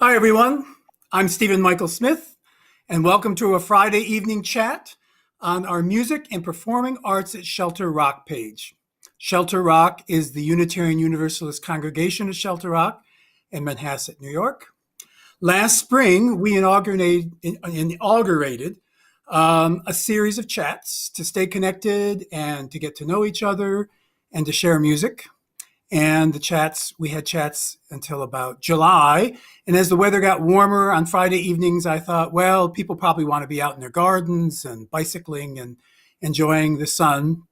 Hi, everyone. I'm Stephen Michael Smith, and welcome to a Friday evening chat on our Music and Performing Arts at Shelter Rock page. Shelter Rock is the Unitarian Universalist congregation of Shelter Rock in Manhasset, New York. Last spring, we inaugurated a series of chats to stay connected and to get to know each other and to share music. And we had chats until about July. And as the weather got warmer on Friday evenings, I thought, well, people probably want to be out in their gardens and bicycling and enjoying the sun.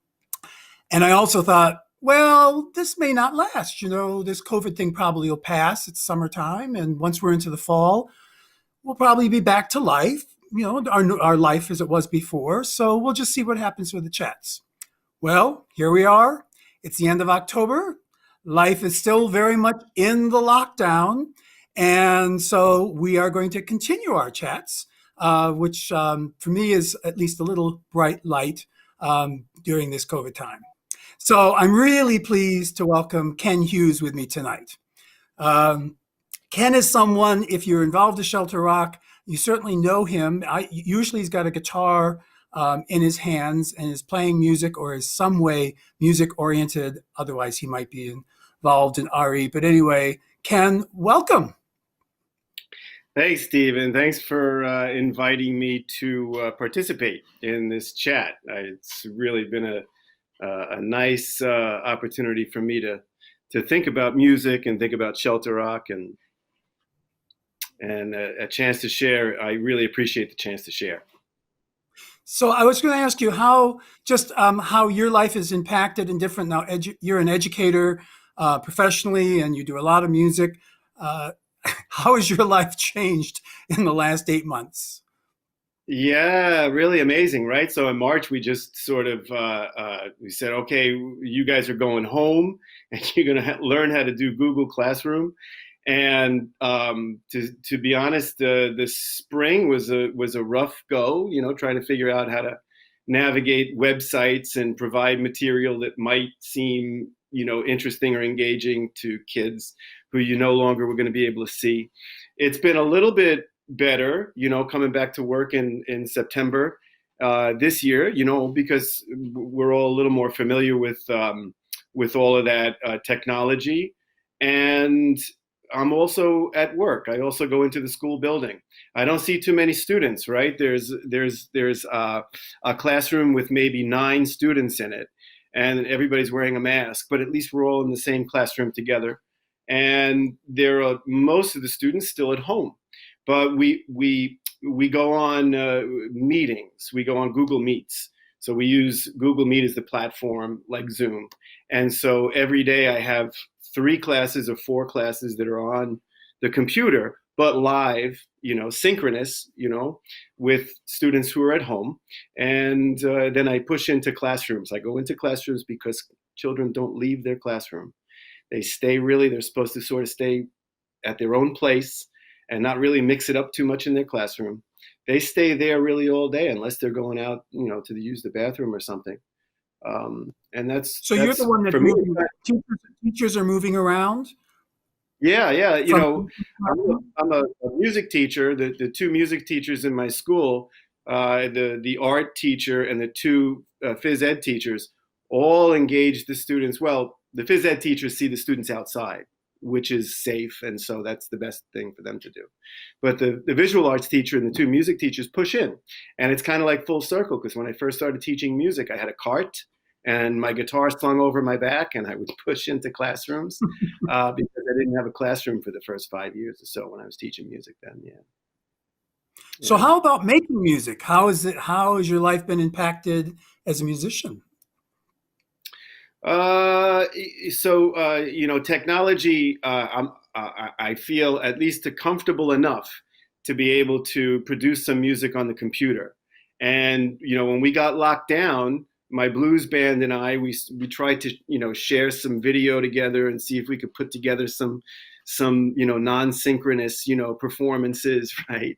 And I also thought, well, this may not last. This COVID thing probably will pass. It's summertime. And once we're into the fall, we'll probably be back to life, our life as it was before. So we'll just see what happens with the chats. Well, here we are. It's the end of October. Life is still very much in the lockdown. And so we are going to continue our chats, which for me is at least a little bright light during this COVID time. So I'm really pleased to welcome Ken Hughes with me tonight. Ken is someone, if you're involved with Shelter Rock, you certainly know him. Usually he's got a guitar in his hands and is playing music or is some way music oriented. Otherwise, he might be involved in RE. But anyway, Ken, welcome. Thanks, Stephen. Thanks for inviting me to participate in this chat. It's really been a nice opportunity for me to think about music and think about Shelter Rock and a chance to share. I really appreciate the chance to share. So I was going to ask you how your life is impacted and different now. You're an educator professionally, and you do a lot of music. How has your life changed in the last 8 months? Yeah, really amazing, right? So in March, we just sort of we said, okay, you guys are going home, and you're going to learn how to do Google Classroom. And to be honest, the spring was a rough go, trying to figure out how to navigate websites and provide material that might seem, interesting or engaging to kids who you no longer were going to be able to see. It's been a little bit better, coming back to work in September this year, because we're all a little more familiar with all of that technology. And I'm also at work. I also go into the school building. I don't see too many students, right? There's a classroom with maybe 9 students in it, and everybody's wearing a mask, but at least we're all in the same classroom together. And there are most of the students still at home, but we go on meetings. We go on Google Meets. So we use Google Meet as the platform, like Zoom. And so every day I have 3 classes or 4 classes that are on the computer, but live, synchronous, with students who are at home. And then I push into classrooms. I go into classrooms because children don't leave their classroom. They're supposed to sort of stay at their own place and not really mix it up too much in their classroom. They stay there really all day unless they're going out, to use the bathroom or something. And you're the one that teachers are moving around? Yeah. I'm a music teacher. The 2 music teachers in my school, the art teacher and the 2 phys ed teachers, all engage the students. Well, the phys ed teachers see the students outside, which is safe, and so that's the best thing for them to do. But the visual arts teacher and the 2 music teachers push in, and it's kind of like full circle, because when I first started teaching music, I had a cart and my guitar slung over my back, and I would push into classrooms because I didn't have a classroom for the first 5 years or so when I was teaching music then. Yeah. So how about making music? How has your life been impacted as a musician? Technology, I feel at least comfortable enough to be able to produce some music on the computer. And, when we got locked down, my blues band and I, we tried to, share some video together and see if we could put together some non-synchronous, performances, right?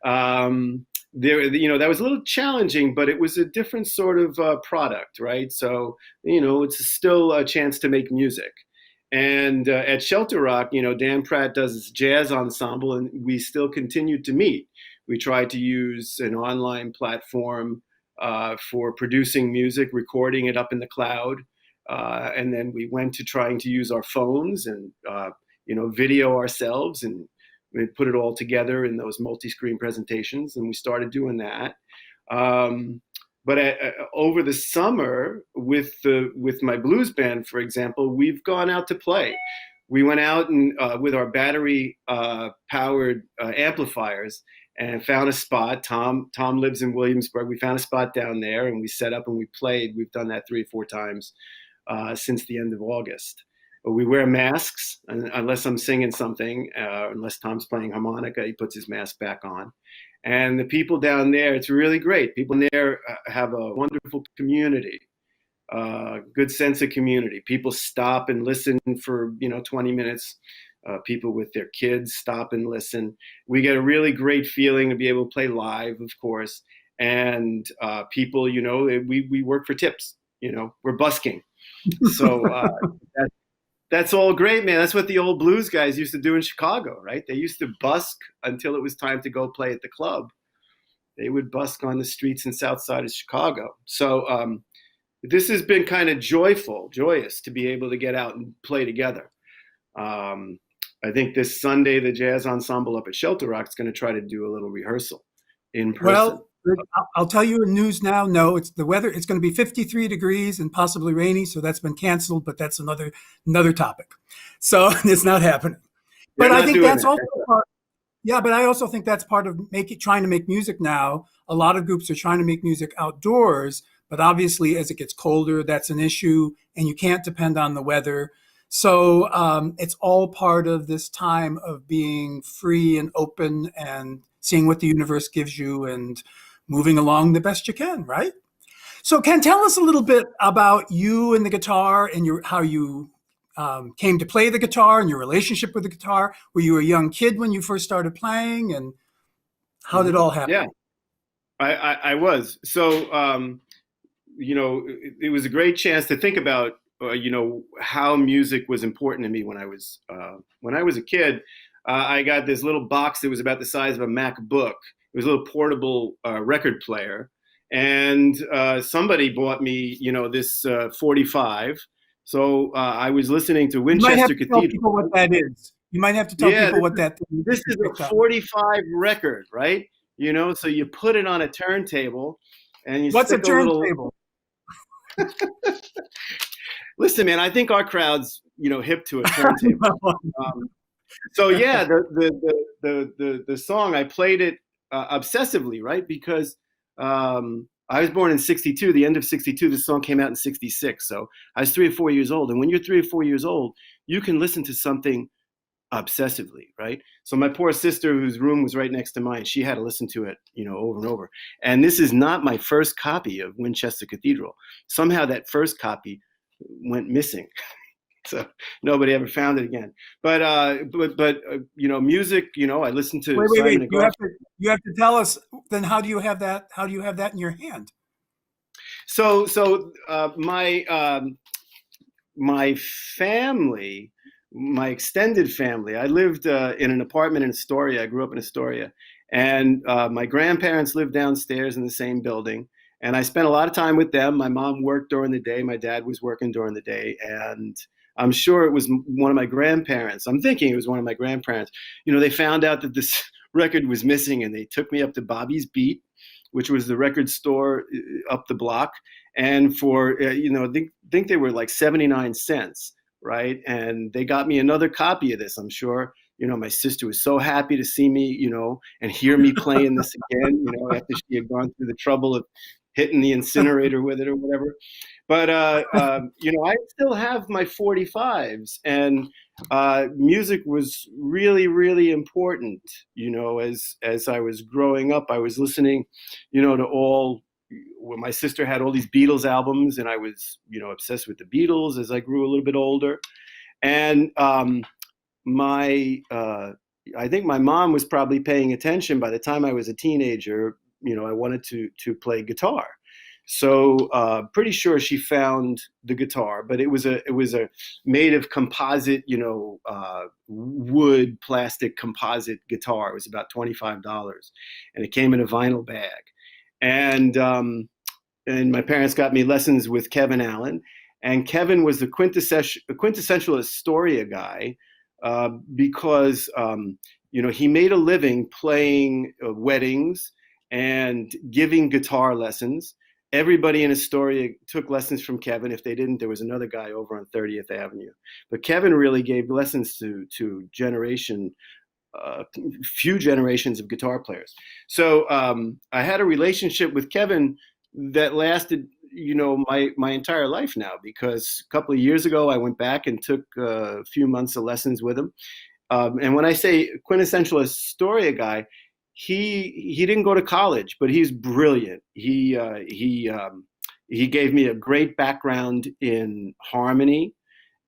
That was a little challenging, but it was a different sort of product, right? So, it's still a chance to make music. And at Shelter Rock, Dan Pratt does this jazz ensemble, and we still continued to meet. We tried to use an online platform for producing music, recording it up in the cloud. And then we went to trying to use our phones and, video ourselves, and we put it all together in those multi-screen presentations. And we started doing that. But over the summer, with my blues band, for example, we've gone out to play. We went out and with our battery powered amplifiers and found a spot. Tom lives in Williamsburg. We found a spot down there, and we set up and we played. We've done that 3 or 4 times since the end of August. We wear masks unless I'm singing something, unless Tom's playing harmonica, he puts his mask back on. And the people down there, it's really great. People there have a wonderful community, good sense of community. People stop and listen for 20 minutes. People with their kids stop and listen. We get a really great feeling to be able to play live, of course. And people, we work for tips. We're busking. So that's all great, man. That's what the old blues guys used to do in Chicago, right? They used to busk until it was time to go play at the club. They would busk on the streets in South Side of Chicago. So this has been kind of joyous to be able to get out and play together. I think this Sunday, the jazz ensemble up at Shelter Rock is going to try to do a little rehearsal in person. Well, I'll tell you in news now. No, it's the weather. It's going to be 53 degrees and possibly rainy, so that's been canceled. But that's another topic. So it's not happening. But I think that's also part. Yeah, but I also think that's part of trying to make music now. A lot of groups are trying to make music outdoors, but obviously, as it gets colder, that's an issue, and you can't depend on the weather. So it's all part of this time of being free and open and seeing what the universe gives you and moving along the best you can, right? So Ken, tell us a little bit about you and the guitar and how you came to play the guitar and your relationship with the guitar. Were you a young kid when you first started playing, and how did it all happen? Yeah, I was. So, it was a great chance to think about, how music was important to me when I was a kid. I got this little box that was about the size of a MacBook. It was a little portable record player, and somebody bought me, this 45. So I was listening to Winchester Cathedral. Tell people what that is. You might have to tell people what that is. This is a 45 record, right? So you put it on a turntable, and you. What's a turntable? Listen, man, I think our crowd's hip to a turntable. So yeah, the song, I played it obsessively, right? Because I was born in '62. The end of '62, the song came out in '66. So I was 3 or 4 years old. And when you're 3 or 4 years old, you can listen to something obsessively, right? So my poor sister, whose room was right next to mine, she had to listen to it, over and over. And this is not my first copy of Winchester Cathedral. Somehow that first copy went missing. So nobody ever found it again. But music, I listened to. Wait. You have to tell us. Then how do you have that? How do you have that in your hand? So my family, my extended family. I lived in an apartment in Astoria. I grew up in Astoria, and my grandparents lived downstairs in the same building. And I spent a lot of time with them. My mom worked during the day. My dad was working during the day, and I'm sure it was one of my grandparents. I'm thinking it was one of my grandparents. They found out that this record was missing, and they took me up to Bobby's Beat, which was the record store up the block. And for, I think they were like 79 cents, right? And they got me another copy of this, I'm sure. My sister was so happy to see me, and hear me playing this again, after she had gone through the trouble of hitting the incinerator with it or whatever. But, I still have my 45s, and music was really, really important. As I was growing up, I was listening, to my sister had all these Beatles albums, and I was, obsessed with the Beatles as I grew a little bit older. And I think my mom was probably paying attention by the time I was a teenager. I wanted to play guitar. So pretty sure she found the guitar, but it was a made of composite, wood plastic composite guitar. It was about $25, and it came in a vinyl bag. And and my parents got me lessons with Kevin Allen, and Kevin was the quintessential Astoria guy, because he made a living playing weddings and giving guitar lessons. Everybody in Astoria took lessons from Kevin. If they didn't, there was another guy over on 30th Avenue. But Kevin really gave lessons to few generations of guitar players. So I had a relationship with Kevin that lasted, my entire life now, because a couple of years ago I went back and took a few months of lessons with him. And when I say quintessential Astoria guy, he didn't go to college, but he's brilliant. He gave me a great background in harmony.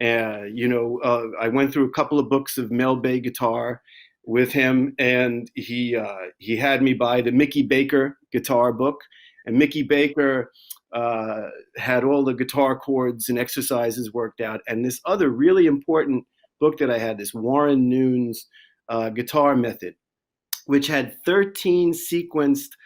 I went through a couple of books of Mel Bay guitar with him, and he had me buy the Mickey Baker guitar book. And Mickey Baker had all the guitar chords and exercises worked out. And this other really important book that I had, this Warren Noon's guitar method, which had 13 sequenced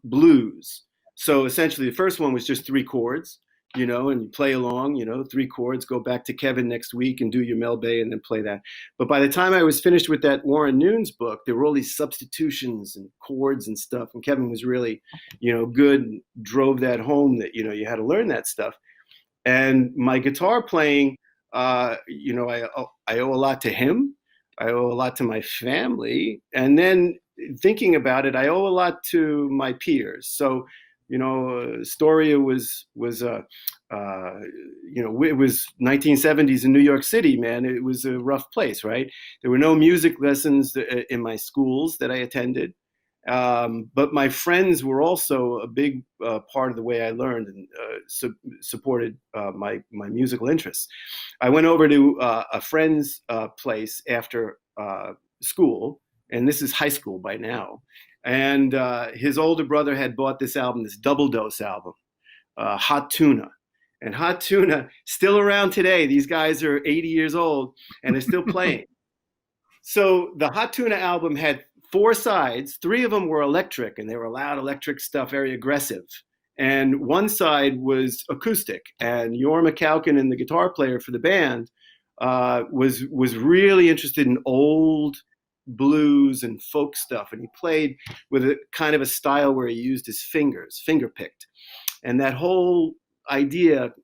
blues. So essentially the first one was just 3 chords, and you play along, 3 chords, go back to Kevin next week and do your Mel Bay and then play that. But by the time I was finished with that Warren Noon's book, there were all these substitutions and chords and stuff. And Kevin was really, good, and drove that home that, you had to learn that stuff. And my guitar playing, I owe a lot to him. I owe a lot to my family. And then thinking about it, I owe a lot to my peers. So, Astoria was it was 1970s in New York City, man. It was a rough place, right? There were no music lessons in my schools that I attended. But my friends were also a big part of the way I learned and supported my musical interests. I went over to a friend's place after school, and this is high school by now. And his older brother had bought this album, this Double Dose album, Hot Tuna. And Hot Tuna, still around today. These guys are 80 years old, and they're still playing. So the Hot Tuna album had 4 sides. 3 of them were electric, and they were loud electric stuff, very aggressive. And one side was acoustic. And Jorma Kaukin, the guitar player for the band, was really interested in old blues and folk stuff. And he played with a kind of a style where he used his fingers, finger picked. And that whole idea,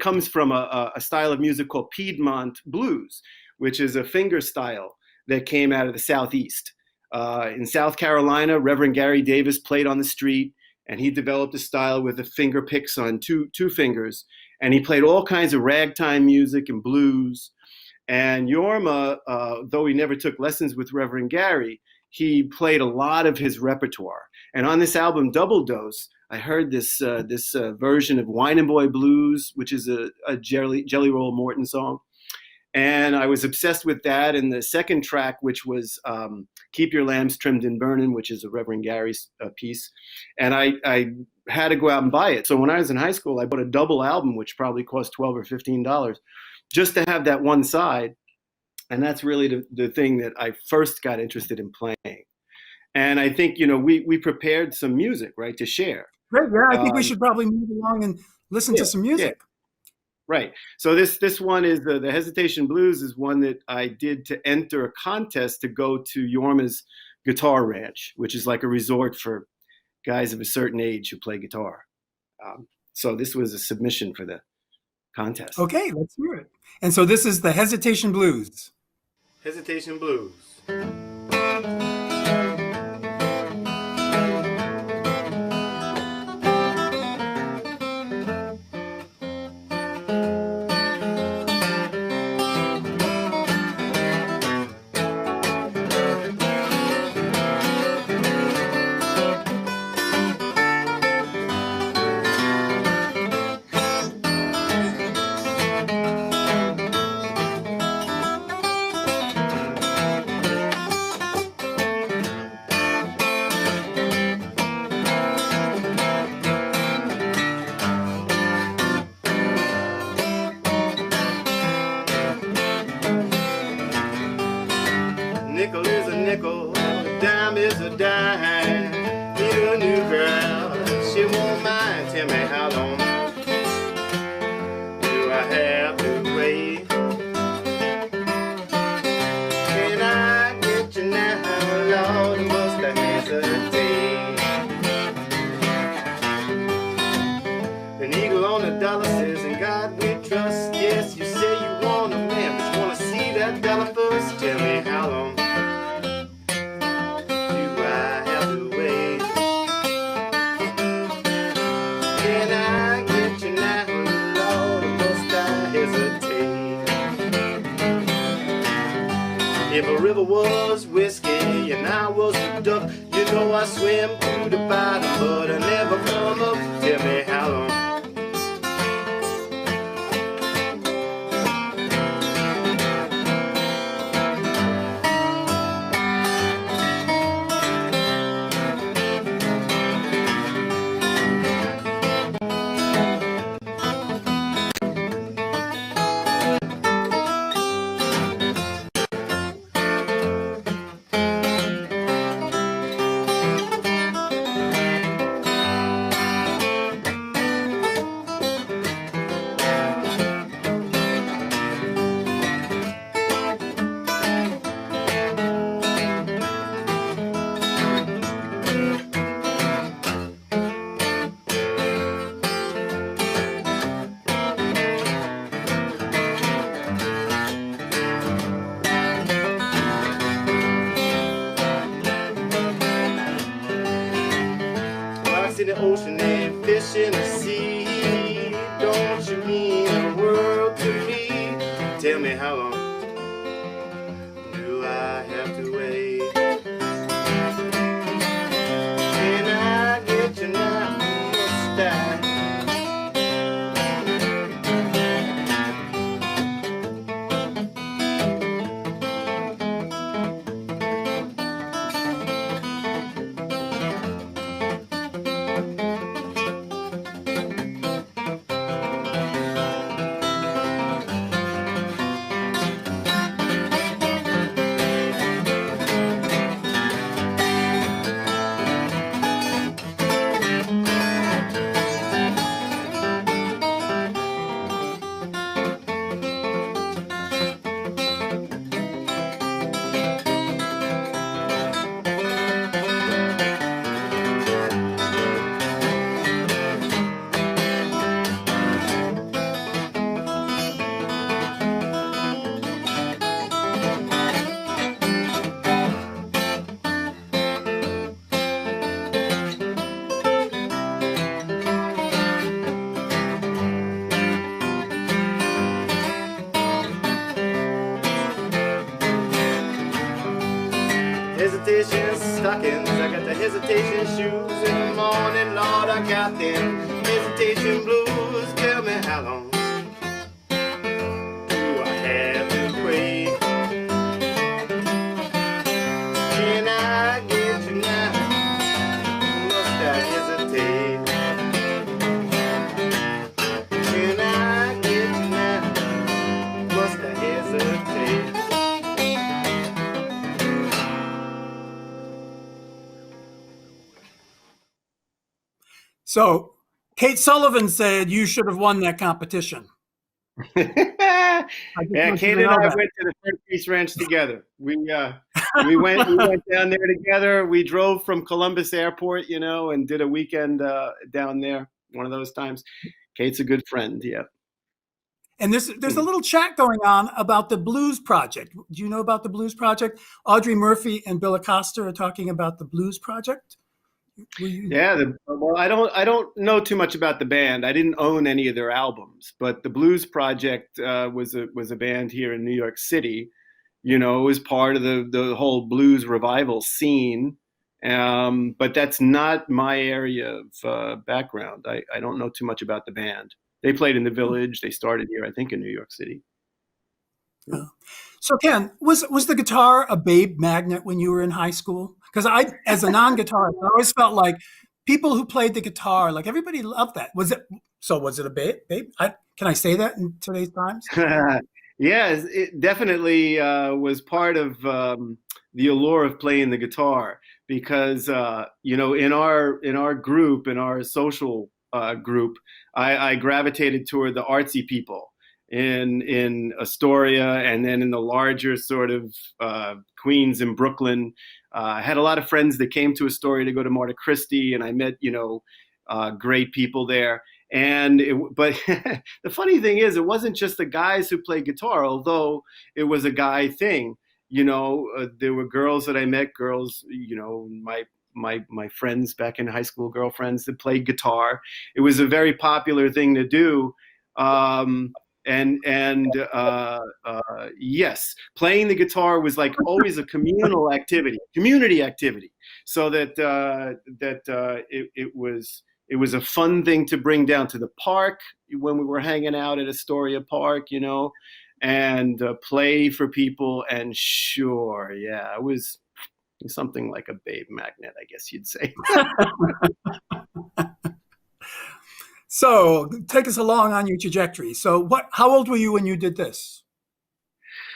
comes from a style of music called Piedmont Blues, which is a finger style that came out of the Southeast. In South Carolina, Reverend Gary Davis played on the street, and he developed a style with the finger picks on two fingers. And he played all kinds of ragtime music and blues. And Jorma, though he never took lessons with Reverend Gary, he played a lot of his repertoire. And on this album, Double Dose, I heard this version of Wine and Boy Blues, which is a Jelly Roll Morton song. And I was obsessed with that. And the second track, which was Keep Your Lambs Trimmed and Burning, which is a Reverend Gary's piece. And I had to go out and buy it. So when I was in high school, I bought a double album, which probably cost $12 or $15, just to have that one side. And that's really the thing that I first got interested in playing. And I think, we prepared some music, right, to share. Great, yeah, I think we should probably move along and listen to some music. Yeah. Right. So this one is the Hesitation Blues is one that I did to enter a contest to go to Jorma's Guitar Ranch, which is like a resort for guys of a certain age who play guitar. So this was a submission for the contest. Okay, let's hear it. And so this is the Hesitation Blues. Hesitation Blues. nickel is a nickel, a dime is a dime. Need a new girl, she won't mind. Tell me how long do I have to wait? Can I get you now, Lord, must I hesitate? An eagle on a dollar says, in God we trust. Yes, you say you want a man, but you want to see that dollar first. Tell me how long do I have to wait? Can I get you now, Lord, or must I hesitate? If a river was whiskey and I was a duck, you know I swim to the bottom, but I never come up. Tell me how long. In the ocean and fish in the sea, don't you mean the world to me? Tell me how long do I have to wait? Can I get you now, must I? Hesitation stockings, I got the hesitation shoes. In the morning, Lord, I got them hesitation blues. Tell me how long do I have to wait? Can I get you now? Must I hesitate? Can I get you now? Must I hesitate? So Kate Sullivan said you should have won that competition. Yeah, Kate and I went to the Third Piece Ranch together. We went down there together. We drove from Columbus Airport, and did a weekend down there. One of those times. Kate's a good friend. Yeah. And there's a little chat going on about the Blues Project. Do you know about the Blues Project? Audrey Murphy and Bill Acosta are talking about the Blues Project. Yeah, well, I don't know too much about the band. I didn't own any of their albums, but the Blues Project was a band here in New York City. It was part of the whole blues revival scene. But that's not my area of background. I don't know too much about the band. They played in the Village. They started here, I think, in New York City. So Ken, was the guitar a babe magnet when you were in high school? Because as a non-guitarist, I always felt like people who played the guitar, like everybody loved that. Was it a babe? Can I say that in today's times? Yeah, it definitely was part of the allure of playing the guitar because in our group, in our social group, I gravitated toward the artsy people in Astoria, and then in the larger sort of Queens and Brooklyn. I had a lot of friends that came to Astoria to go to Marta Christie, and I met great people there. But the funny thing is, it wasn't just the guys who played guitar, although it was a guy thing. There were girls that I met, girls, my friends back in high school, girlfriends that played guitar. It was a very popular thing to do. Um, yes, playing the guitar was like always a community activity. So it was a fun thing to bring down to the park when we were hanging out at Astoria Park, and play for people. And sure, yeah, it was something like a babe magnet, I guess you'd say. So take us along on your trajectory. So how old were you when you did this?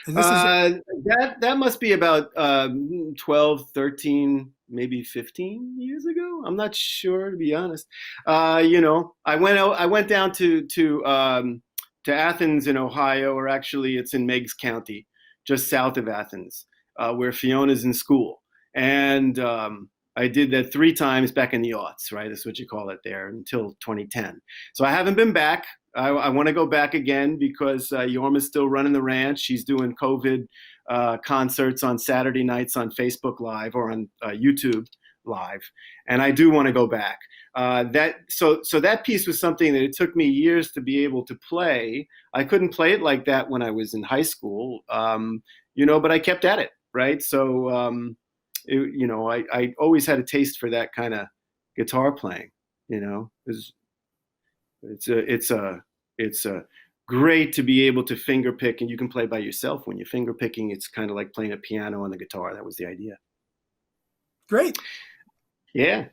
And this is Uh, that must be about 12, 13, maybe 15 years ago. I'm not sure, to be honest. I went down to Athens in Ohio, or actually it's in Meigs County, just south of Athens, where Fiona's in school. And I did that 3 times back in the aughts, right? That's what you call it there, until 2010. So I haven't been back. I want to go back again because Yorma's still running the ranch. She's doing COVID concerts on Saturday nights on Facebook Live or on YouTube Live, and I do want to go back. So that piece was something that it took me years to be able to play. I couldn't play it like that when I was in high school, but I kept at it, right? So I always had a taste for that kind of guitar playing. It's great to be able to finger pick, and you can play by yourself. When you're finger picking, it's kind of like playing a piano on the guitar. That was the idea. great. Yeah.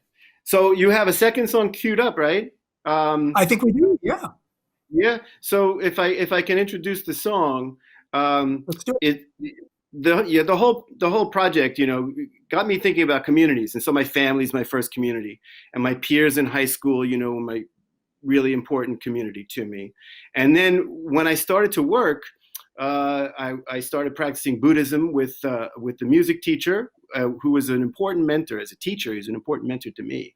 So you have a second song queued up, right? I think we do. Yeah, Yeah. So if I can introduce the song, let's do it. it the whole project, got me thinking about communities, and so my family's my first community, and my peers in high school, my really important community to me. And then when I started to work, I started practicing Buddhism with the music teacher, who was an important mentor as a teacher. He's an important mentor to me.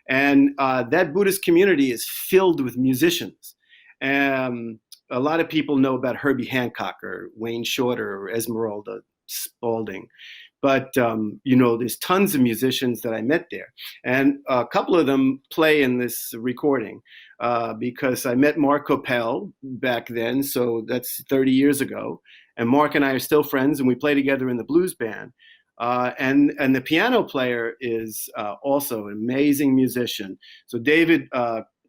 And that Buddhist community is filled with musicians. A lot of people know about Herbie Hancock or Wayne Shorter or Esmeralda Spalding. But there's tons of musicians that I met there, and a couple of them play in this recording because I met Mark Coppell back then, so that's 30 years ago. And Mark and I are still friends, and we play together in the blues band. And the piano player is also an amazing musician. So David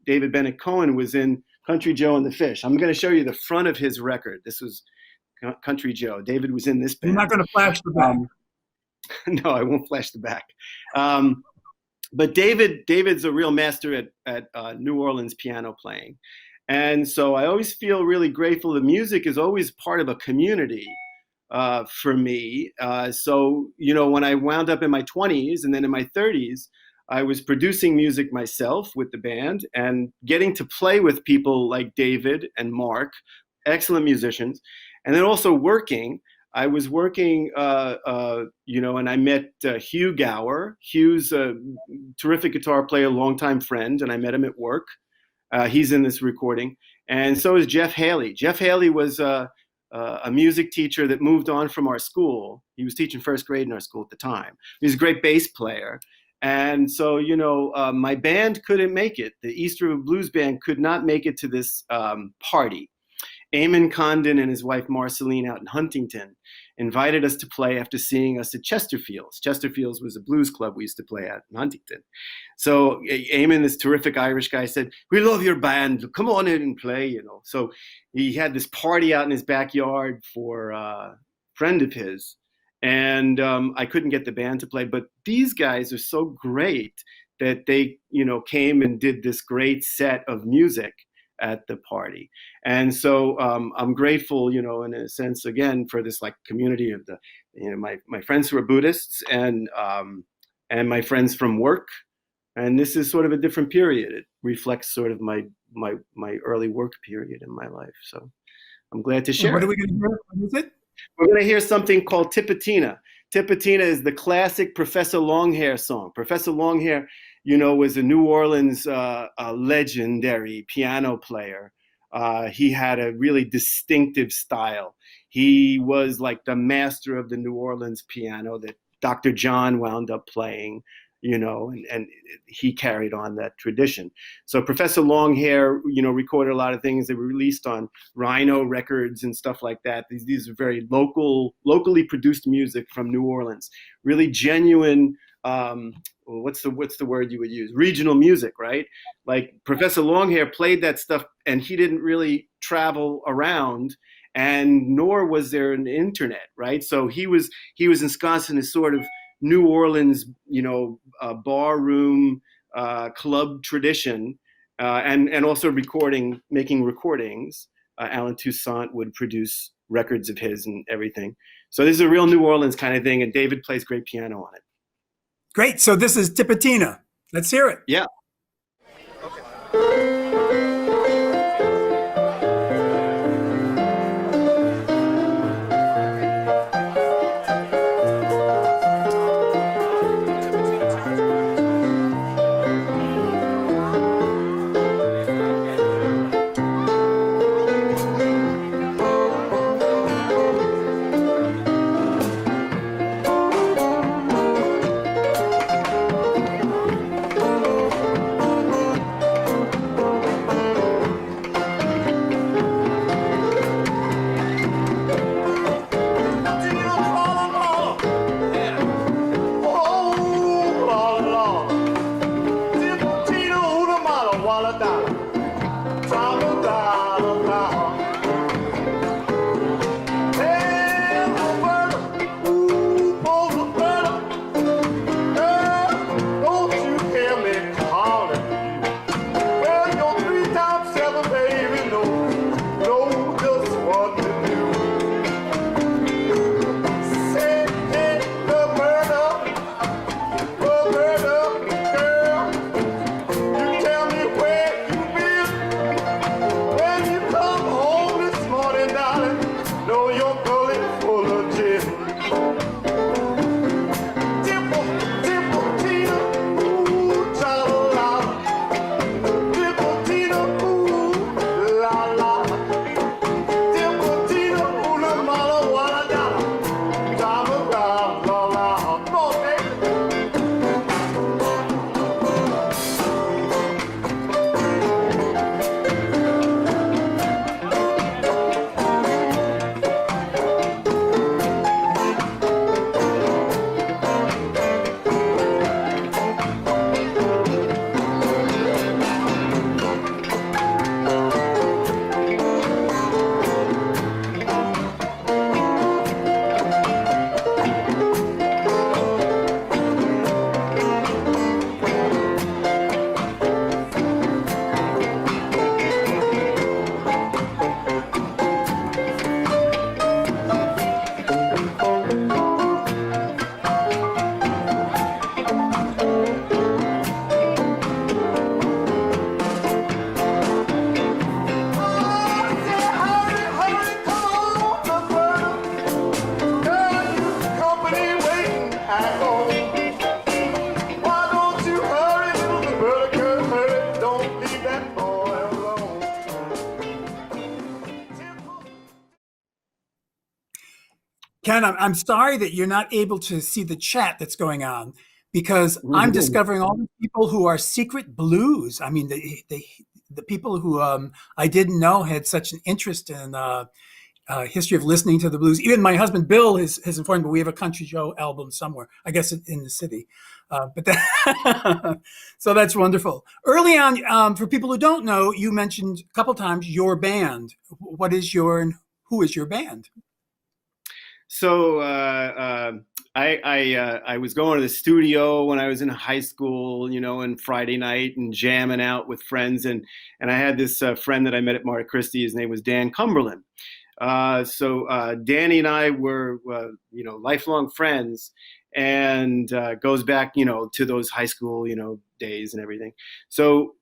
Bennett Cohen was in Country Joe and the Fish. I'm going to show you the front of his record. This was Country Joe. David was in this band. You're not going to flash the back. No, I won't flash the back. But David's a real master at New Orleans piano playing. And so I always feel really grateful. The music is always part of a community for me. So, when I wound up in my 20s and then in my 30s, I was producing music myself with the band and getting to play with people like David and Mark, excellent musicians, and then also working. I was working, and I met Hugh Gower. Hugh's a terrific guitar player, longtime friend, and I met him at work. He's in this recording. And so is Jeff Haley. Jeff Haley was a music teacher that moved on from our school. He was teaching first grade in our school at the time. He's a great bass player. And so, my band couldn't make it. The East River Blues Band could not make it to this party. Eamon Condon and his wife Marceline out in Huntington invited us to play after seeing us at Chesterfield's. Chesterfield's was a blues club we used to play at in Huntington. So Eamon, this terrific Irish guy, said, "We love your band. Come on in and play." So he had this party out in his backyard for a friend of his, and I couldn't get the band to play. But these guys are so great that they, came and did this great set of music. at the party. And so I'm grateful, you know, in a sense, again, for this like community of the, you know, my friends who are Buddhists and my friends from work. And this is sort of a different period. It reflects sort of my early work period in my life. So I'm glad to And share what it. are we going to hear? What is it? We're going to hear something called Tipatina. Tipatina is the classic Professor Longhair song. Professor Longhair, you know, was a New Orleans legendary piano player. He had a really distinctive style. He was like the master of the New Orleans piano that Dr. John wound up playing, you know, and he carried on that tradition. So Professor Longhair, you know, recorded a lot of things that were released on Rhino Records and stuff like that. These are very locally produced music from New Orleans, really genuine. What's the word you would use? Regional music, right? Like Professor Longhair played that stuff, and he didn't really travel around, and nor was there an internet, right? So he was ensconced in this sort of New Orleans, you know, bar room, club tradition, and also making recordings. Alan Toussaint would produce records of his and everything. So this is a real New Orleans kind of thing, and David plays great piano on it. Great. So this is Tipatina. Let's hear it. Yeah. Ken, I'm sorry that you're not able to see the chat that's going on because I'm discovering all the people who are secret blues. I mean, the people who I didn't know had such an interest in history of listening to the blues. Even my husband, Bill, has informed me we have a country Joe album somewhere, I guess in the city. So that's wonderful. Early on, for people who don't know, you mentioned a couple times your band. What is your and who is your band? So I I was going to the studio when I was in high school, you know, and Friday night and jamming out with friends, and I had this friend that I met at Monte Cristi. His name was Dan Cumberland. Danny and I were, you know, lifelong friends, and goes back, you know, to those high school, you know, days and everything. So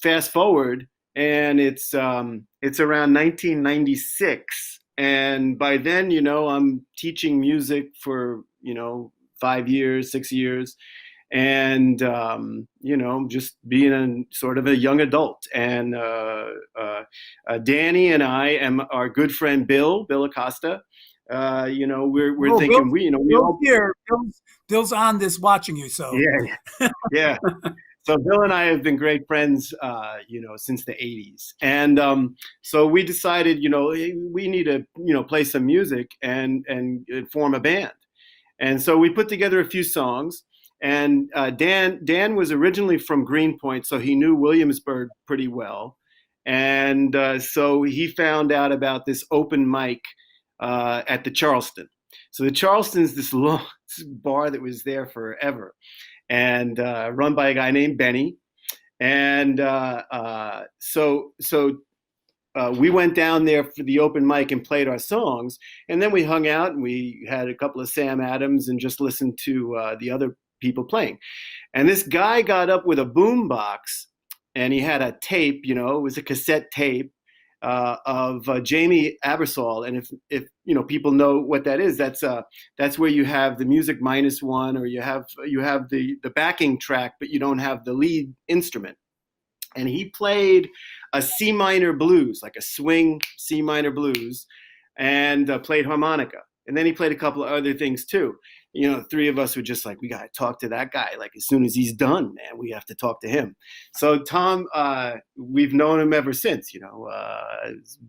fast forward, and it's around 1996, and by then, you know, I'm teaching music for, you know, 5 years, 6 years, and you know, just being a sort of a young adult. And Danny and I and our good friend Bill Acosta, you know, we're Oh, thinking, we, you know, we Bill's all, here. Bill's on this watching you. So yeah, yeah. So Bill and I have been great friends, you know, since the '80s, and so we decided, you know, hey, we need to, you know, play some music and form a band. And so we put together a few songs. And Dan was originally from Greenpoint, so he knew Williamsburg pretty well. And so he found out about this open mic at the Charleston. So the Charleston's this long bar that was there forever, and run by a guy named Benny. And we went down there for the open mic and played our songs, and then we hung out and we had a couple of Sam Adams and just listened to the other people playing. And this guy got up with a boom box, and he had a tape, you know, it was a cassette tape of Jamie Abersol. And if you know, people know what that is, that's where you have the music -1, or you have the backing track, but you don't have the lead instrument. And he played a C minor blues, like a swing C minor blues, and played harmonica. And then he played a couple of other things too. You know, three of us were just like, we got to talk to that guy. Like, as soon as he's done, man, we have to talk to him. So Tom, we've known him ever since, you know,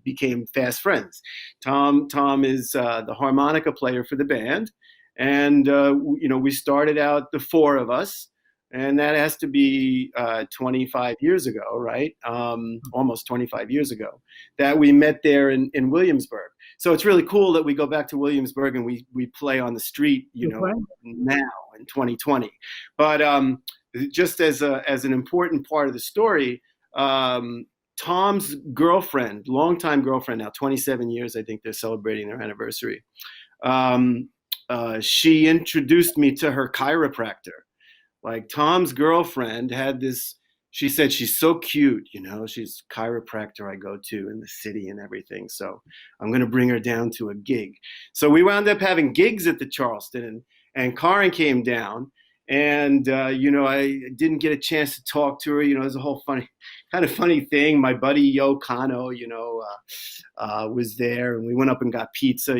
became fast friends. Tom is the harmonica player for the band. And, you know, we started out, the four of us, and that has to be 25 years ago, right? Almost 25 years ago, that we met there in Williamsburg. So it's really cool that we go back to Williamsburg and we play on the street, you know, now in 2020. But just as an important part of the story, Tom's girlfriend, longtime girlfriend, now 27 years, I think they're celebrating their anniversary. She introduced me to her chiropractor. Like, Tom's girlfriend had this, she said, she's so cute, you know, she's a chiropractor I go to in the city and everything. So I'm going to bring her down to a gig. So we wound up having gigs at the Charleston, and Karen came down, and, you know, I didn't get a chance to talk to her. You know, it was a whole funny thing. My buddy, Yo Kano, you know, was there, and we went up and got pizza.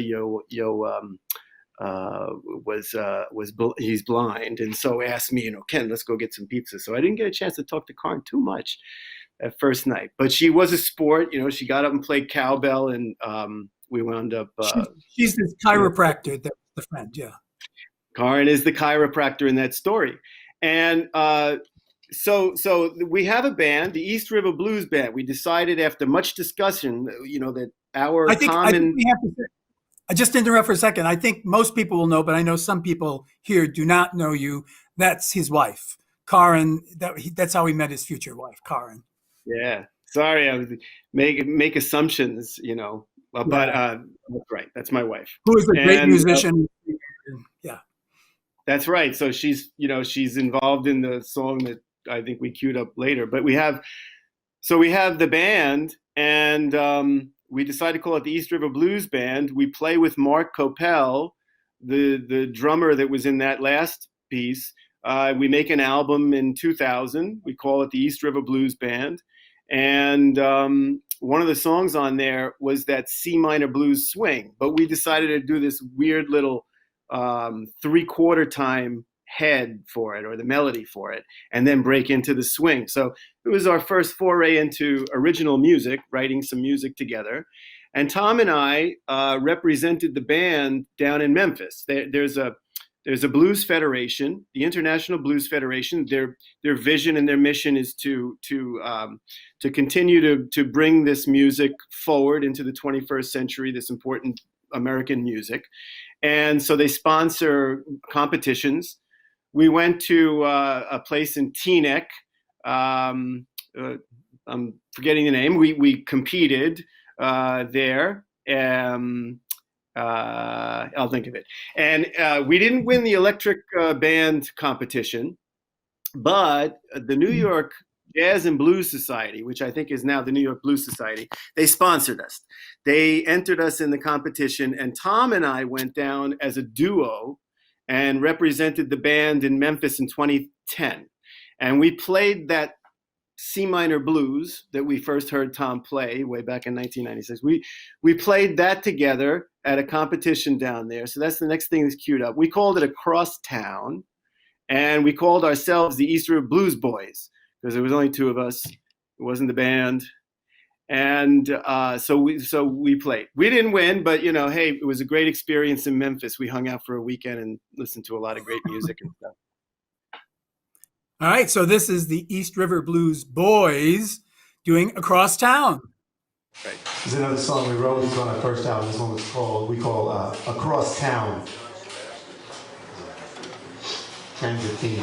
He's blind, and so asked me, you know, Ken, let's go get some pizza. So I didn't get a chance to talk to Karen too much that first night, but she was a sport, you know. She got up and played cowbell, and we wound up. She's this chiropractor, that the friend, yeah. Karen is the chiropractor in that story, and so we have a band, the East River Blues Band. We decided after much discussion, you know, that our I think we have to say, I just interrupt for a second. I think most people will know, but I know some people here do not know you. That's his wife, Karen. That's how he met his future wife, Karen. Yeah. Sorry, I was make assumptions, you know, but that's right. That's my wife, who is a great musician. Yeah, that's right. So she's involved in the song that I think we queued up later. But we have the band, and we decided to call it the East River Blues Band. We play with Mark Coppell, the drummer that was in that last piece. We make an album in 2000. We call it the East River Blues Band. And one of the songs on there was that C minor blues swing. But we decided to do this weird little 3/4 time head for it, or the melody for it, and then break into the swing. So it was our first foray into original music, writing some music together. And Tom and I represented the band down in Memphis. There's a blues federation, the International Blues Federation. Their vision and their mission is to continue to bring this music forward into the 21st century, this important American music. And so they sponsor competitions. We went to a place in Teaneck. I'm forgetting the name. We competed there. I'll think of it. And we didn't win the electric band competition, but the New York Jazz and Blues Society, which I think is now the New York Blues Society, they sponsored us. They entered us in the competition, and Tom and I went down as a duo and represented the band in Memphis in 2010. And we played that C minor blues that we first heard Tom play way back in 1996. We played that together at a competition down there. So that's the next thing that's queued up. We called it Across Town, and we called ourselves the East River Blues Boys because there was only two of us. It wasn't the band. And so we played. We didn't win, but hey, it was a great experience in Memphis. We hung out for a weekend and listened to a lot of great music and stuff. All right, so this is the East River Blues Boys doing Across Town. Right. There's another song we wrote. This was on our first album. This one was called Across Town. Transit Team.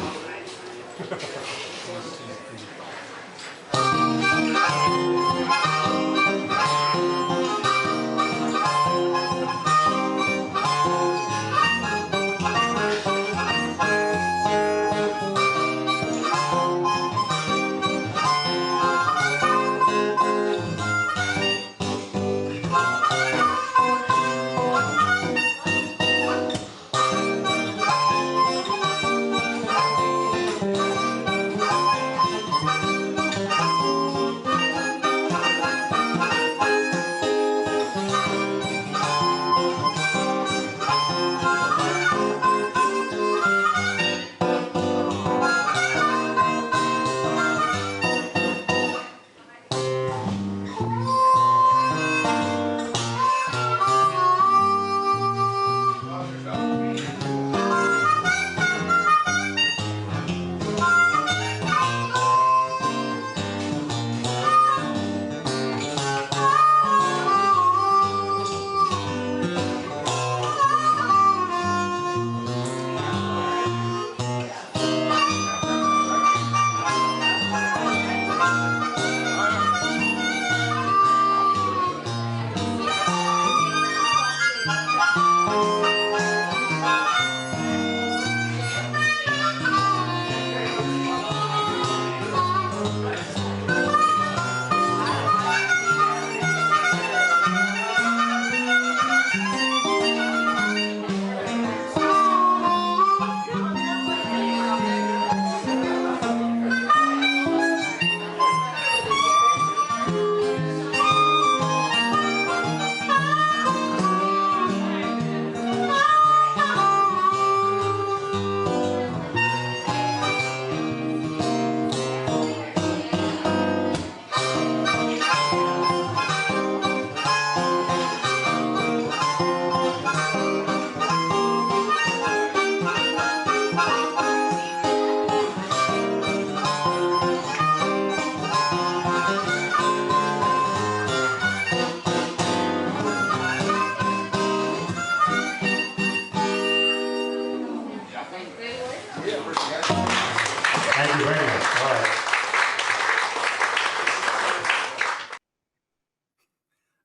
Thank you very much. All right.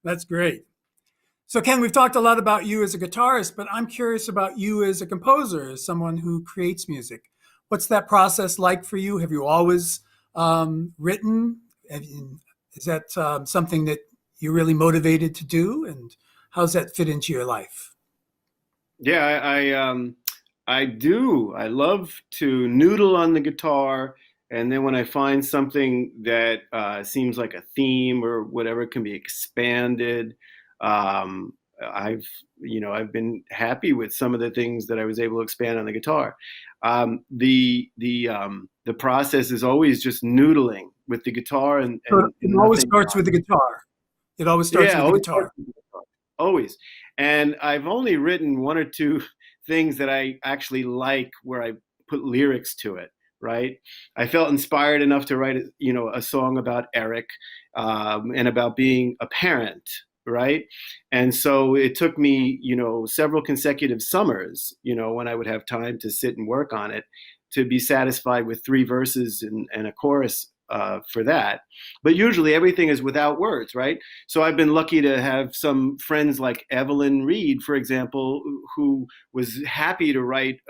That's great. So Ken, we've talked a lot about you as a guitarist, but I'm curious about you as a composer, as someone who creates music. What's that process like for you? Have you always written? Is that something that you're really motivated to do? And how does that fit into your life? Yeah, I do. I love to noodle on the guitar, and then when I find something that seems like a theme or whatever can be expanded, I've been happy with some of the things that I was able to expand on the guitar. The process is always just noodling with the guitar, and So it always nothing. starts with the guitar. It always starts with the always guitar. starts with the guitar. Always. And I've only written one or two things that I actually like where I put lyrics to it. Right. I felt inspired enough to write, a song about Eric and about being a parent. right? And so it took me, several consecutive summers, when I would have time to sit and work on it, to be satisfied with 3 verses and a chorus for that. But usually everything is without words, right? So I've been lucky to have some friends like Evelyn Reed, for example, who was happy to write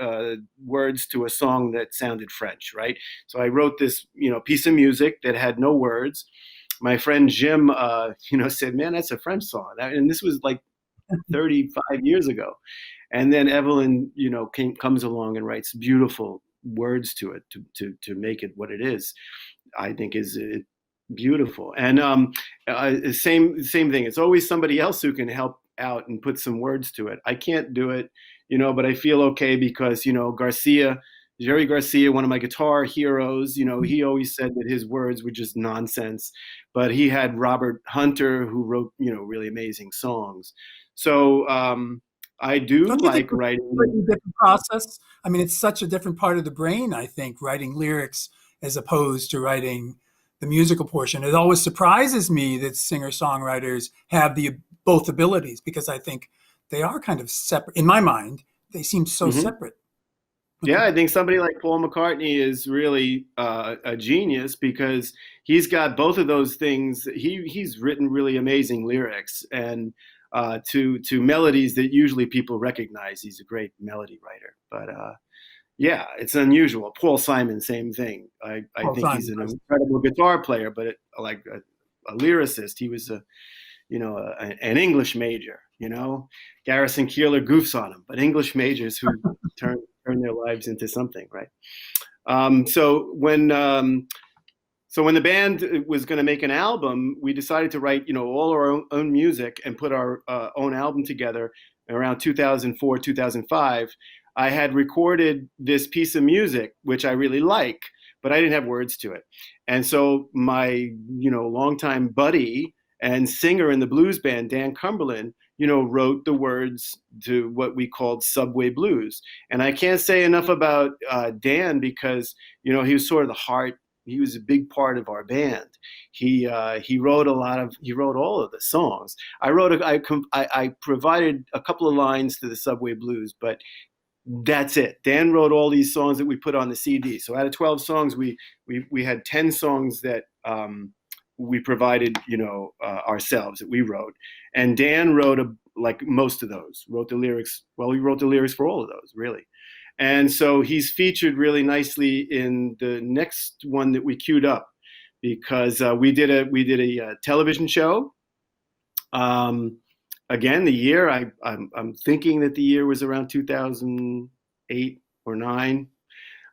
words to a song that sounded French, right? So I wrote this, piece of music that had no words. My friend Jim, said, "Man, that's a French song," and this was like 35 years ago. And then Evelyn, comes along and writes beautiful words to it to make it what it is. I think is beautiful. And same thing. It's always somebody else who can help out and put some words to it. I can't do it, but I feel okay because Jerry Garcia, one of my guitar heroes, he always said that his words were just nonsense, but he had Robert Hunter who wrote, really amazing songs. So I do Don't you like think it's a writing. completely different process? I mean, it's such a different part of the brain, I think, writing lyrics as opposed to writing the musical portion. It always surprises me that singer-songwriters have both abilities, because I think they are kind of separate. In my mind, they seem so Mhm. separate. Yeah, I think somebody like Paul McCartney is really a genius because he's got both of those things. He's written really amazing lyrics and to melodies that usually people recognize. He's a great melody writer. But yeah, it's unusual. Paul Simon, same thing. I Paul think he's Simon, an incredible guitar player, but like a lyricist. He was an English major. Garrison Keillor goofs on him, but English majors who turn their lives into something, right? So when the band was going to make an album, we decided to write, all our own music and put our own album together around 2004, 2005. I had recorded this piece of music, which I really like, but I didn't have words to it. And so my, longtime buddy and singer in the blues band, Dan Cumberland, wrote the words to what we called Subway Blues. And I can't say enough about Dan because, he was sort of the heart. He was a big part of our band. He wrote all of the songs. I provided a couple of lines to the Subway Blues, but that's it. Dan wrote all these songs that we put on the CD. So out of 12 songs, we had 10 songs that we provided, ourselves, that we wrote. And Dan wrote like most of those. Wrote the lyrics. Well, he wrote the lyrics for all of those, really. And so he's featured really nicely in the next one that we queued up, because we did a television show. Again, the year I'm thinking that the year was around 2008 or 9.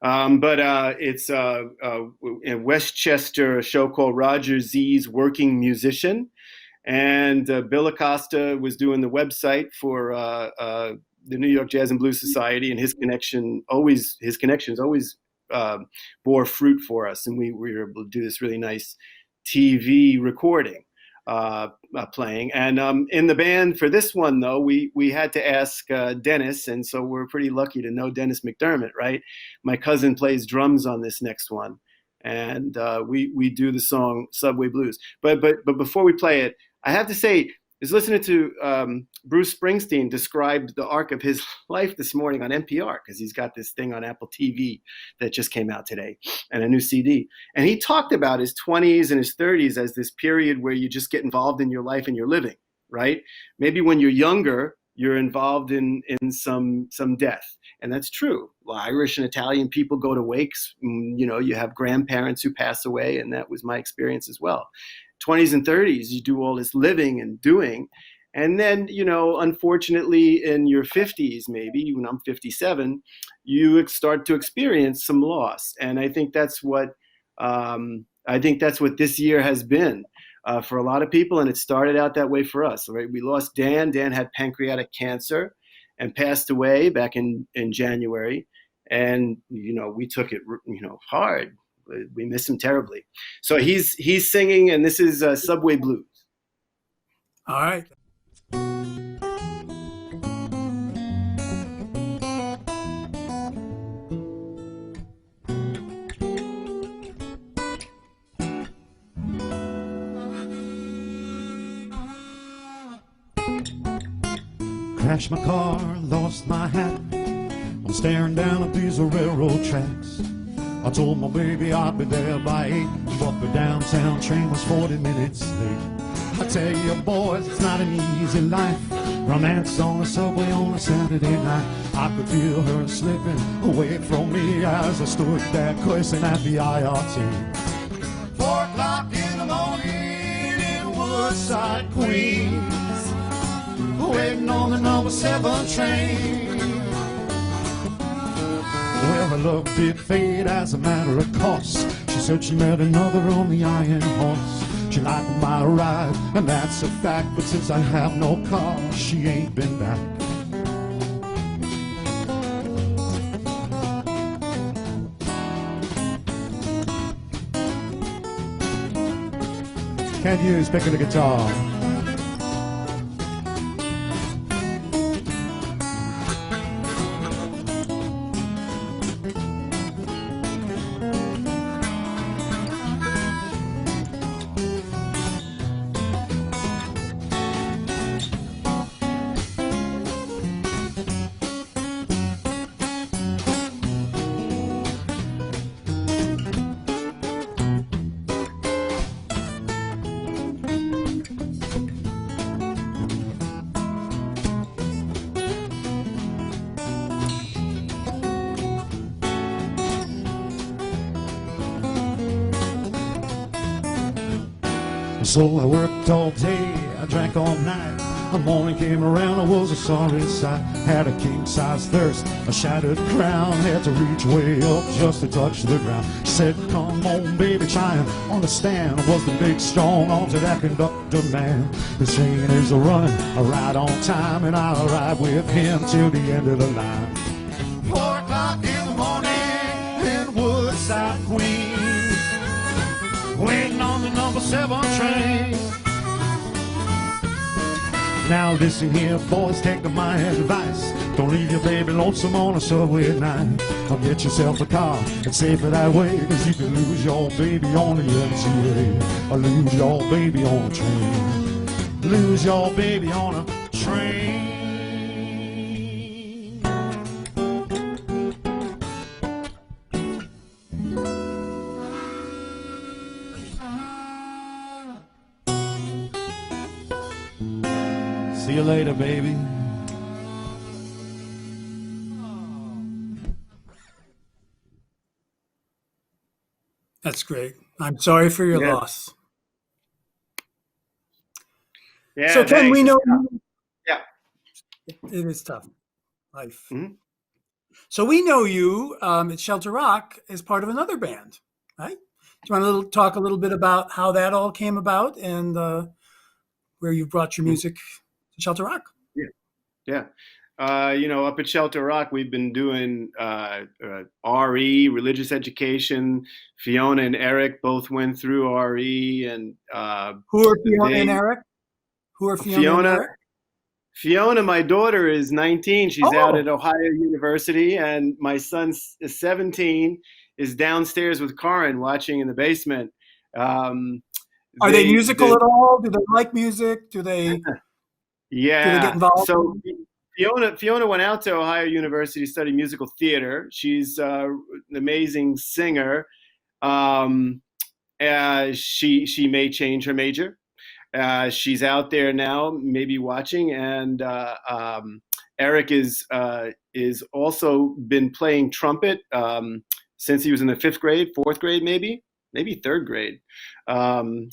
But it's in Westchester, a show called Roger Z's Working Musician. And Bill Acosta was doing the website for the New York Jazz and Blues Society, and his connections always bore fruit for us. And we were able to do this really nice TV recording. Playing. And in the band for this one, though, we had to ask Dennis, and so we're pretty lucky to know Dennis McDermott, right? My cousin plays drums on this next one, and we do the song Subway Blues. But before we play it, I have to say, I was listening to Bruce Springsteen describe the arc of his life this morning on NPR, because he's got this thing on Apple TV that just came out today, and a new CD. And he talked about his 20s and his 30s as this period where you just get involved in your life and your living, right? Maybe when you're younger, you're involved in some death. And that's true. Well, Irish and Italian people go to wakes. You have grandparents who pass away, and that was my experience as well. 20s and 30s, you do all this living and doing. And then, unfortunately, in your 50s, maybe when I'm 57, you start to experience some loss. And I think that's what this year has been for a lot of people. And it started out that way for us. Right? We lost Dan. Dan had pancreatic cancer and passed away back in January. And, we took it, hard. We miss him terribly. So he's singing, and this is Subway Blues. All right. Crashed my car, lost my hat. I'm staring down at these railroad tracks. I told my baby I'd be there by 8, but the downtown train was 40 minutes late. I tell you boys, it's not an easy life. Romance on the subway on a Saturday night. I could feel her slipping away from me as I stood there cursing at the IRT. 4 o'clock in the morning in Woodside, Queens, waiting on the number 7 train. Well, her love did fade as a matter of course. She said she met another on the Iron Horse. She liked my ride, and that's a fact. But since I have no car, she ain't been back. Ken Hughes picking the guitar. So I worked all day, I drank all night. The morning came around, I was a sorry sight. Had a king-size thirst, a shattered crown. Had to reach way up just to touch the ground. She said, come on, baby, try and understand. I was the big, strong arms of that conductor man. This train is a running, a ride on time, and I'll ride with him till the end of the line. 4 o'clock in the morning in Woodside, Queens, waiting on the number 7 train. Now listen here, boys, take my advice. Don't leave your baby lonesome on a subway at night. Or get yourself a car and save it that way, cause you can lose your baby on the MTA, or lose your baby on a train. Lose your baby on a train. See you later, baby. That's great. I'm sorry for your Yeah. loss. Yeah, So, Ken, thanks. we know Yeah. it is tough life. Mhm. So we know you at Shelter Rock as part of another band, right? Do you want to talk a little bit about how that all came about and where you brought your music to Shelter Rock? Yeah. Up at Shelter Rock, we've been doing RE, religious education. Fiona and Eric both went through RE, and Who are Fiona and Eric? Who are Fiona and Eric? Fiona, my daughter, is 19. She's out Oh. at Ohio University, and my son is 17, is downstairs with Karin watching in the basement. Are they musical at all? Do they like music? Do they get involved? So Fiona went out to Ohio University to study musical theater. She's an amazing singer. She may change her major. She's out there now, maybe watching, and Eric is also been playing trumpet since he was in the 5th grade, 4th grade, maybe 3rd grade.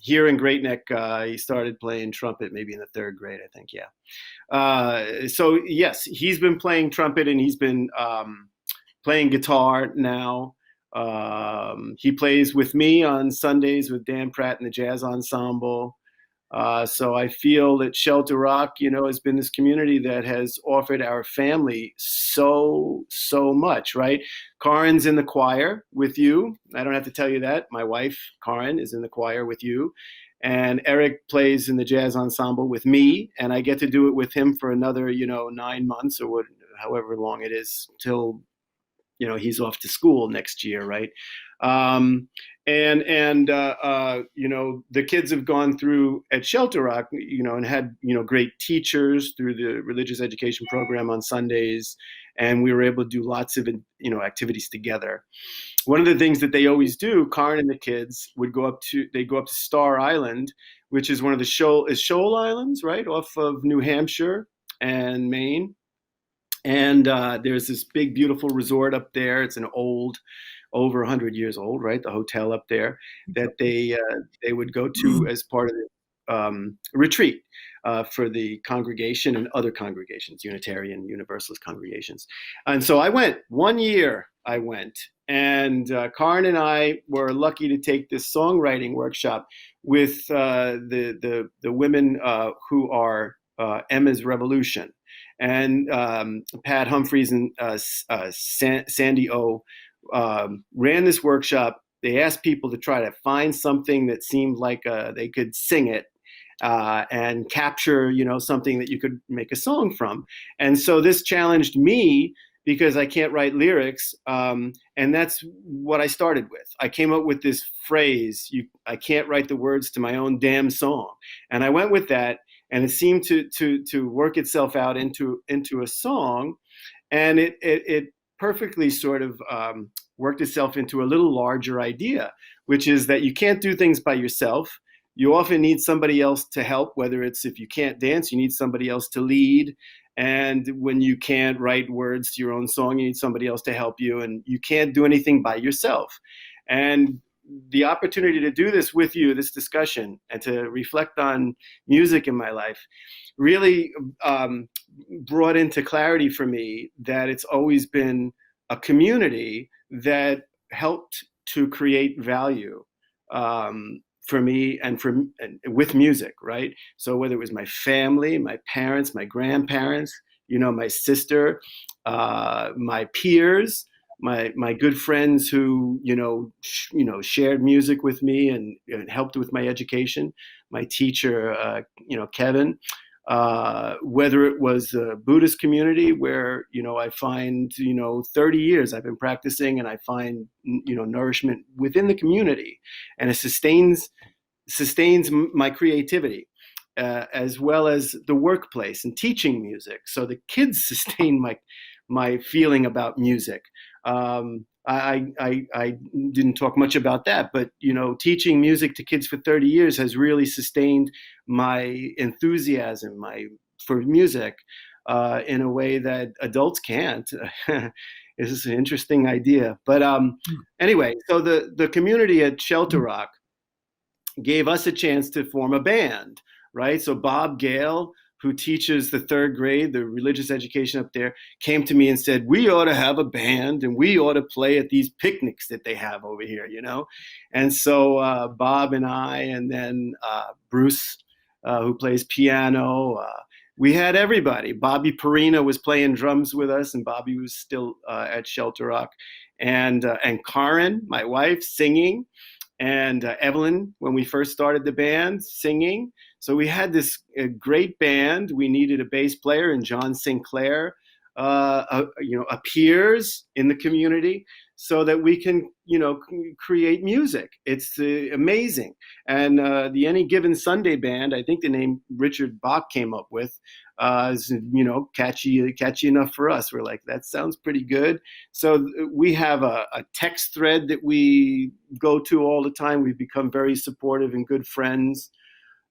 Here in Great Neck, he started playing trumpet maybe in the 3rd grade, I think. Yeah. So yes, he's been playing trumpet, and he's been playing guitar now. He plays with me on Sundays with Dan Pratt and the Jazz Ensemble. So I feel that Shelter Rock, has been this community that has offered our family so much, right? Karin's in the choir with you. I don't have to tell you that. My wife, Karin, is in the choir with you. And Eric plays in the jazz ensemble with me, and I get to do it with him for another, 9 months or however long it is till he's off to school next year, right? The kids have gone through at Shelter Rock, and had, great teachers through the religious education program on Sundays. And we were able to do lots of, activities together. One of the things that they always do, Karen and the kids would go up to Star Island, which is one of the Shoal Islands, right, off of New Hampshire and Maine. And there's this big, beautiful resort up there. It's over 100 years old, right? The hotel up there that they would go to as part of the retreat for the congregation and other congregations, Unitarian, Universalist congregations. And so I went 1 year. And Karen and I were lucky to take this songwriting workshop with the women who are Emma's Revolution, and Pat Humphreys and Sandy O ran this workshop. They asked people to try to find something that seemed like they could sing it and capture, something that you could make a song from. And so this challenged me, because I can't write lyrics. And that's what I started with. I came up with this phrase, I can't write the words to my own damn song. And I went with that, and it seemed to work itself out into a song. And it perfectly sort of worked itself into a little larger idea, which is that you can't do things by yourself. You often need somebody else to help, whether it's, if you can't dance, you need somebody else to lead. And when you can't write words to your own song, you need somebody else to help you, and you can't do anything by yourself. And the opportunity to do this with you, this discussion, and to reflect on music in my life really brought into clarity for me that it's always been a community that helped to create value for me and with music, right? So whether it was my family, my parents, my grandparents, my sister, my peers, my good friends who, shared music with me and helped with my education, my teacher, Kevin, whether it was a Buddhist community where, I find, 30 years I've been practicing, and I find, nourishment within the community, and it sustains my creativity, as well as the workplace and teaching music. So the kids sustain my feeling about music. I didn't talk much about that, but teaching music to kids for 30 years has really sustained my enthusiasm for music in a way that adults can't. This is an interesting idea, but anyway, so the community at Shelter Rock gave us a chance to form a band, right? So Bob Gale, who teaches the third grade, the religious education up there, came to me and said, we ought to have a band, and we ought to play at these picnics that they have over here, And so Bob and I, and then Bruce, who plays piano, we had everybody. Bobby Perina was playing drums with us, and Bobby was still at Shelter Rock. And Karen, my wife, singing. And Evelyn, when we first started the band, singing. So we had this great band. We needed a bass player, and John Sinclair, appears in the community so that we can, create music. It's amazing. And the Any Given Sunday band, I think the name Richard Bach came up with, is, catchy enough for us. We're like, that sounds pretty good. So we have a text thread that we go to all the time. We've become very supportive and good friends.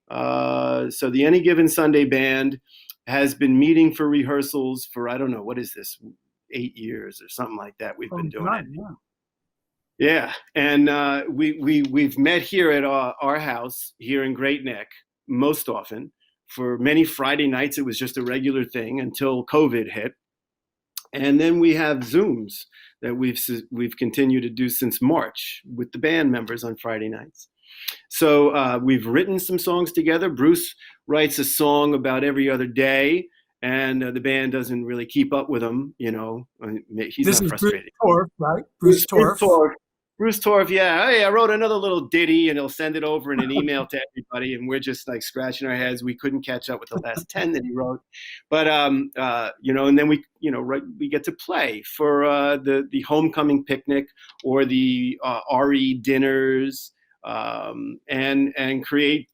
So the Any Given Sunday band has been meeting for rehearsals for, I don't know, what is this, 8 years or something like that. We've been doing it. Yeah. And we've met here at our house here in Great Neck most often. For many Friday nights, it was just a regular thing until COVID hit. And then we have Zooms that we've continued to do since March with the band members on Friday nights. So we've written some songs together. Bruce writes a song about every other day, and the band doesn't really keep up with him. He's this not is frustrated. Bruce Torf, right? Bruce Torf. Bruce Torf, yeah. Hey, I wrote another little ditty, and he'll send it over in an email to everybody, and we're just like scratching our heads. We couldn't catch up with the last 10 that he wrote, but and then we get to play for the homecoming picnic or the RE dinners, and create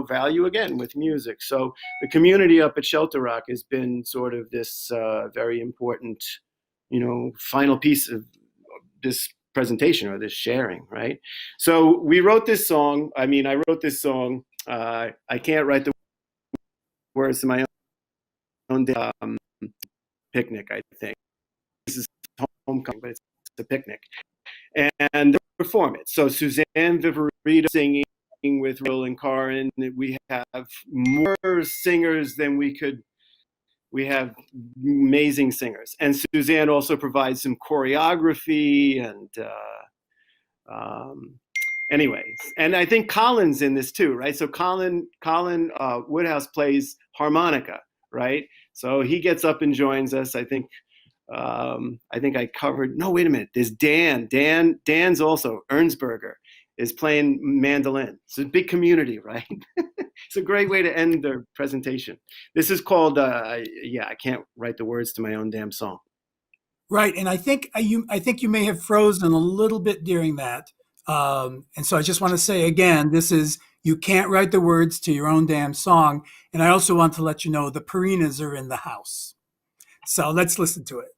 value again with music. So the community up at Shelter Rock has been sort of this very important, final piece of this presentation or this sharing, right? So we wrote this song. I wrote this song. I can't write the words to my own picnic, I think. This is homecoming, but it's a picnic. And they perform it. So Suzanne Viverito singing with Will and Karin. We have more singers than we could. We have amazing singers, and Suzanne also provides some choreography and anyways. And I think Colin's in this too, right? So Colin Woodhouse plays harmonica, right? So he gets up and joins us. I think I covered. No, wait a minute. There's Dan. Dan's also Ernsberger is playing mandolin. It's a big community, right? It's a great way to end the presentation. This is called, I can't write the words to my own damn song. Right, and I think you may have frozen a little bit during that. And so I just want to say again, this is You Can't Write the Words to Your Own Damn Song. And I also want to let you know the Perinas are in the house. So let's listen to it.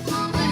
No, no.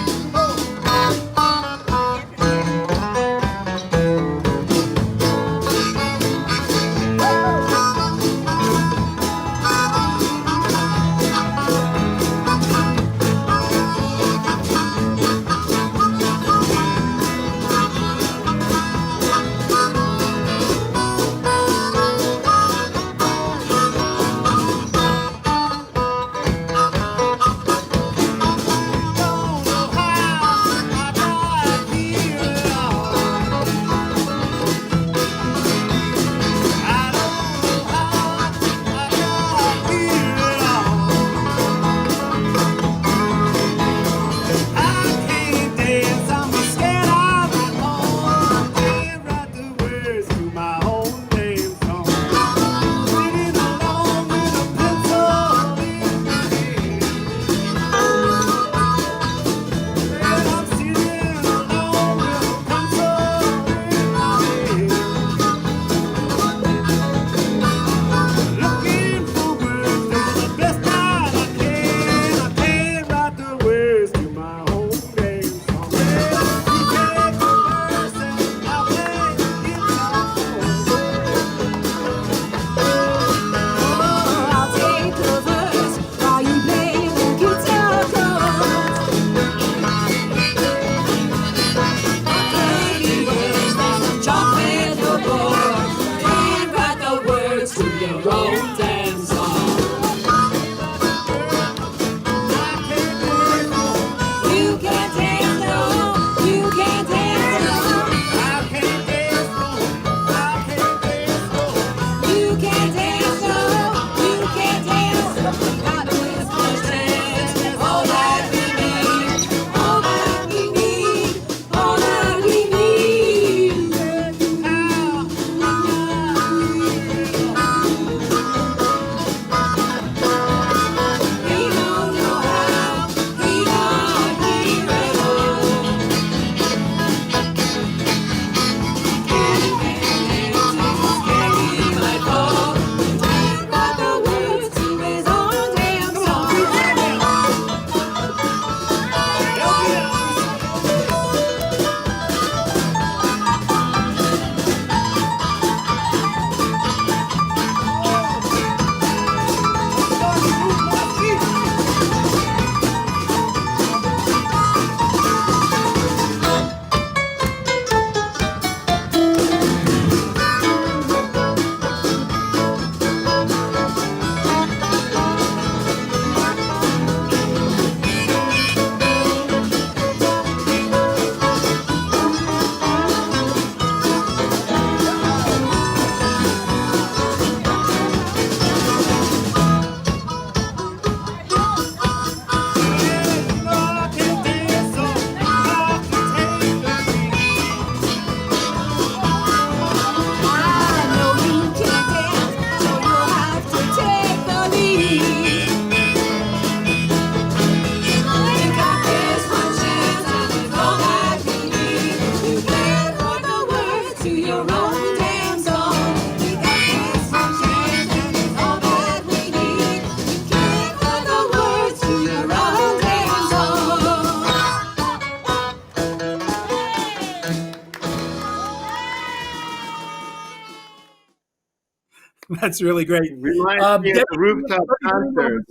That's really great. It reminds me of the rooftop concert.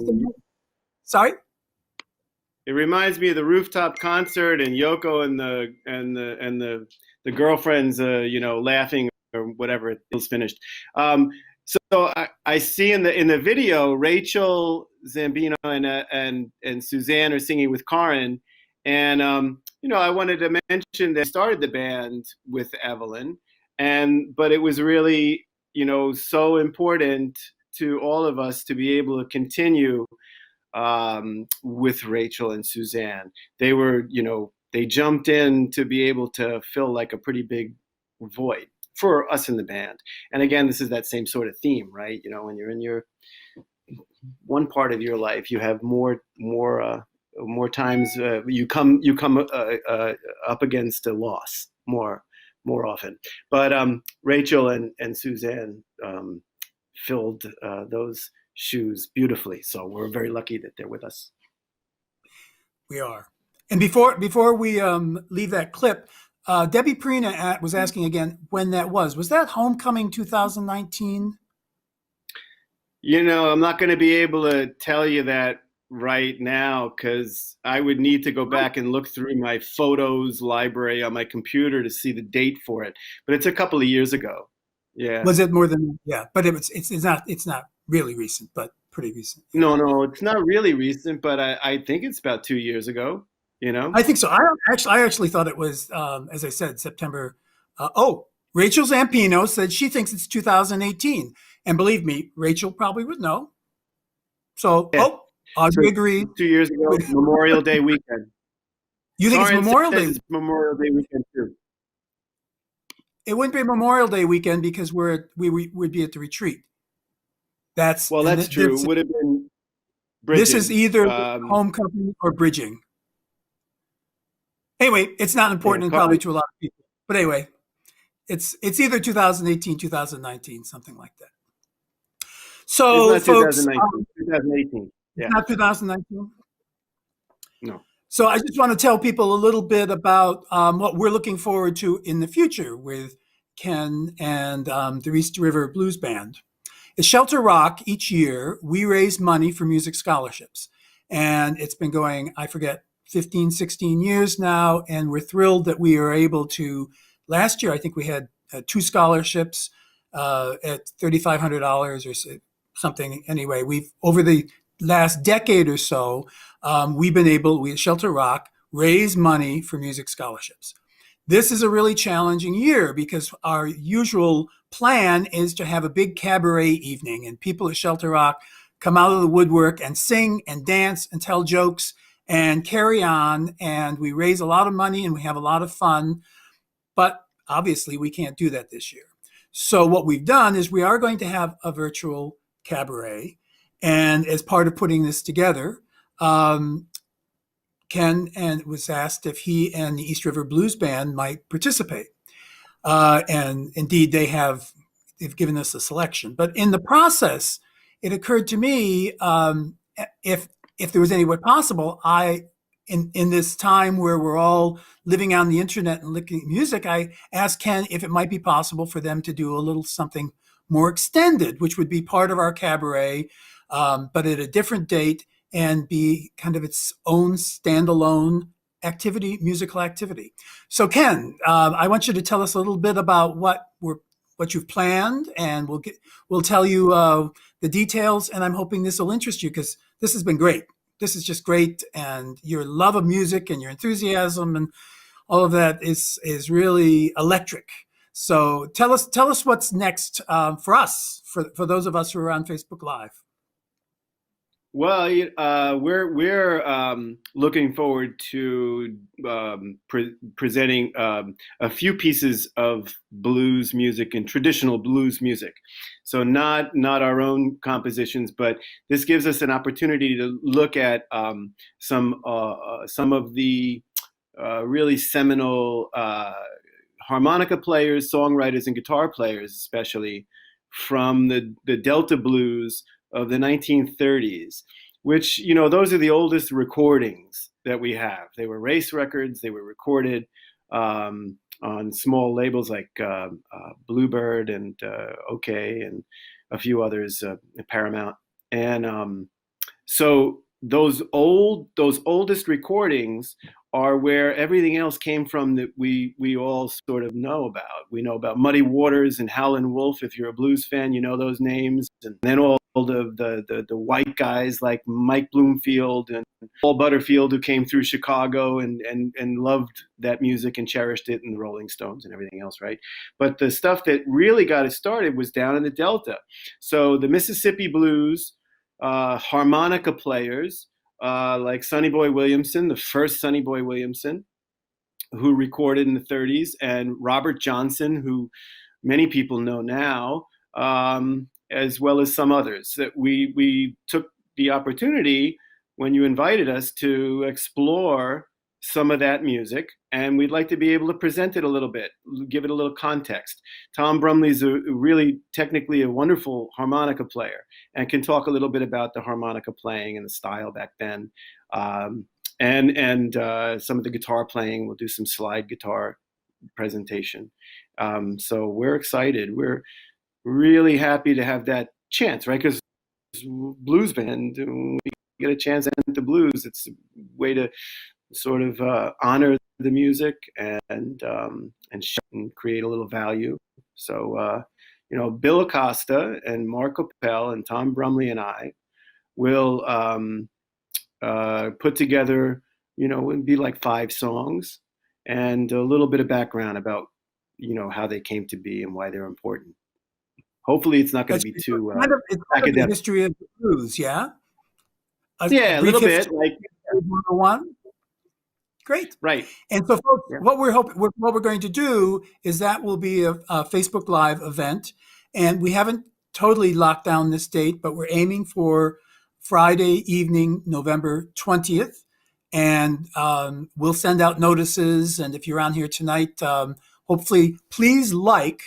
Sorry? It reminds me of the rooftop concert and Yoko and the girlfriends, laughing or whatever. It was finished. So I see in the video, Rachel Zambino and Suzanne are singing with Karin, and I wanted to mention that I started the band with Evelyn, but it was really so important to all of us to be able to continue with Rachel and Suzanne. They were, they jumped in to be able to fill like a pretty big void for us in the band. And again, this is that same sort of theme, right? When you're in your one part of your life, you have more times you come up against a loss more often. But Rachel and Suzanne filled those shoes beautifully. So we're very lucky that they're with us. We are. And before we leave that clip, Debbie Perina was asking again when that was. Was that Homecoming 2019? I'm not going to be able to tell you that right now because I would need to go back and look through my photos library on my computer to see the date for it. But it's a couple of years ago. Yeah. Was it more than? Yeah, but it's not really recent, but pretty recent. No, it's not really recent, but I think it's about 2 years ago. I think so. I actually thought it was, as I said, September. Rachel Zampino said she thinks it's 2018, and believe me, Rachel probably would know. So, yeah. Audrey agreed. 2 years ago, Memorial Day weekend. You think it's Memorial Day? It's Memorial Day weekend too. It wouldn't be Memorial Day weekend because we would be at the retreat. That's true. It would have been bridging. This is either homecoming or bridging. Anyway, it's not important probably to a lot of people. But anyway, it's either 2018, 2019, something like that. So, it's not folks, 2019, 2018. Yeah. Not 2019? No. So I just want to tell people a little bit about what we're looking forward to in the future with Ken and the East River Blues Band. At Shelter Rock, each year, we raise money for music scholarships. And it's been going, 15, 16 years now. And we're thrilled that we are able to, last year, I think we had 2 scholarships at $3,500 or something. Anyway, over the last decade or so, we at Shelter Rock, raise money for music scholarships. This is a really challenging year because our usual plan is to have a big cabaret evening and people at Shelter Rock come out of the woodwork and sing and dance and tell jokes and carry on. And we raise a lot of money and we have a lot of fun. But obviously we can't do that this year. So what we've done is we are going to have a virtual cabaret. And as part of putting this together, Ken was asked if he and the East River Blues Band might participate. And indeed, they've given us a selection. But in the process, it occurred to me, if there was any way possible, in this time where we're all living on the internet and looking at music, I asked Ken if it might be possible for them to do a little something more extended, which would be part of our cabaret, but at a different date and be kind of its own standalone musical activity. So Ken, I want you to tell us a little bit about what you've planned, and we'll tell you the details. And I'm hoping this will interest you because this has been great. This is just great, and your love of music and your enthusiasm and all of that is really electric. So tell us what's next for us, for those of us who are on Facebook Live. Well, we're looking forward to presenting a few pieces of blues music and traditional blues music. So not our own compositions, but this gives us an opportunity to look at some of the really seminal harmonica players, songwriters, and guitar players, especially from the Delta blues of the 1930s, which, those are the oldest recordings that we have. They were race records. They were recorded on small labels like Bluebird and OK and a few others, Paramount. And so those oldest recordings are where everything else came from that we all sort of know about. We know about Muddy Waters and Howlin' Wolf. If you're a blues fan, you know those names. And then all the white guys like Mike Bloomfield and Paul Butterfield, who came through Chicago and loved that music and cherished it, and the Rolling Stones and everything else, right? But the stuff that really got it started was down in the Delta. So the Mississippi Blues, harmonica players like Sonny Boy Williamson, the first Sonny Boy Williamson, who recorded in the 30s, and Robert Johnson, who many people know now, as well as some others. That we took the opportunity when you invited us to explore some of that music, and we'd like to be able to present it a little bit, give it a little context. Tom Brumley's really technically a wonderful harmonica player and can talk a little bit about the harmonica playing and the style back then. And some of the guitar playing. We'll do some slide guitar presentation. So we're excited. We're really happy to have that chance, right? Because blues band, we get a chance to enter the blues. It's a way to sort of honor the music and create a little value. So, Bill Acosta and Mark Appel and Tom Brumley and I will put together, it would be like 5 songs and a little bit of background about, how they came to be and why they're important. Hopefully it's not going to be too it's kind of the history of the blues, yeah? A little bit. Like 101. Great. Right. And so, folks, what we're going to do is that will be a Facebook Live event, and we haven't totally locked down this date, but we're aiming for Friday evening, November 20th, and we'll send out notices. And if you're around here tonight, hopefully, please like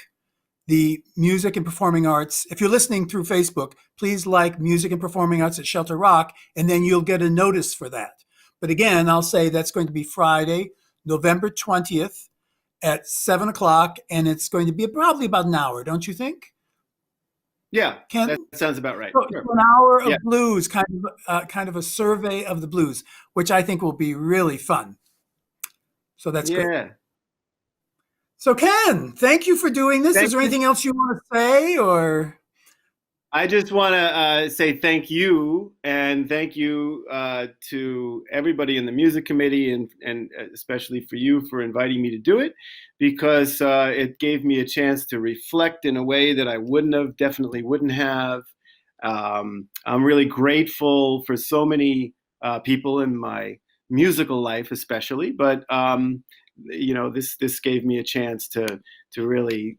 the Music and Performing Arts. If you're listening through Facebook, please like Music and Performing Arts at Shelter Rock, and then you'll get a notice for that. But again, I'll say that's going to be Friday, November 20th at 7 o'clock, and it's going to be probably about an hour, don't you think? Yeah, Ken? That sounds about right. So Sure. An hour of blues, kind of a survey of the blues, which I think will be really fun. So that's great. So Ken, thank you for doing this. Is there anything else you want to say, or? I just want to say thank you, and thank you to everybody in the music committee, and especially for you for inviting me to do it, because it gave me a chance to reflect in a way that I definitely wouldn't have. I'm really grateful for so many people in my musical life, especially, but this gave me a chance to really,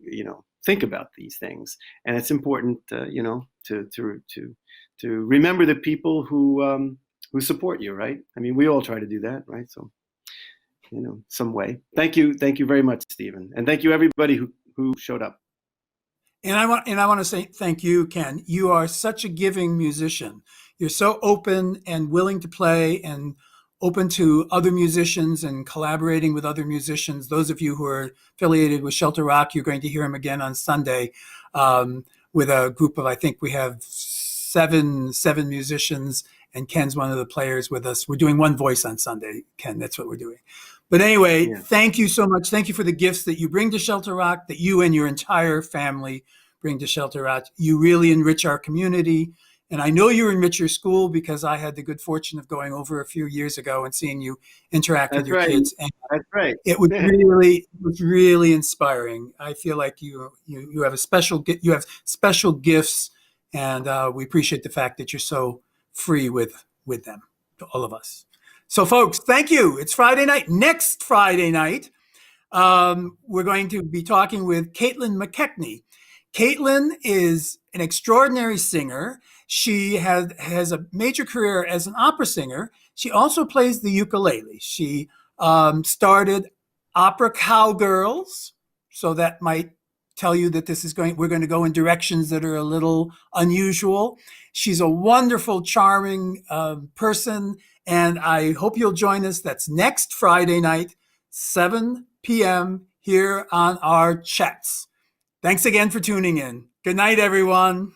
think about these things. And it's important, to remember the people who support you, right? I mean, we all try to do that, right? So, some way. Thank you very much, Stephen, and thank you everybody who showed up. And I want to say thank you, Ken. You are such a giving musician. You're so open and willing to play and open to other musicians and collaborating with other musicians. Those of you who are affiliated with Shelter Rock, you're going to hear him again on Sunday with a group of, I think we have seven musicians, and Ken's one of the players with us. We're doing one voice on Sunday, Ken. That's what we're doing. But anyway, Thank you so much. Thank you for the gifts that you bring to Shelter Rock, that you and your entire family bring to Shelter Rock. You really enrich our community. And I know you enrich your school, because I had the good fortune of going over a few years ago and seeing you interact with your kids. And That's right. It was really inspiring. I feel like you have special gifts, and we appreciate the fact that you're so free with them, to all of us. So, folks, thank you. It's Friday night. Next Friday night, we're going to be talking with Caitlin McKechnie. Caitlin is an extraordinary singer. She has a major career as an opera singer. She also plays the ukulele. She started Opera Cowgirls, so that might tell you that we're going to go in directions that are a little unusual. She's a wonderful, charming person, and I hope you'll join us. That's next Friday night, 7 p.m. here on our chats. Thanks again for tuning in. Good night, everyone.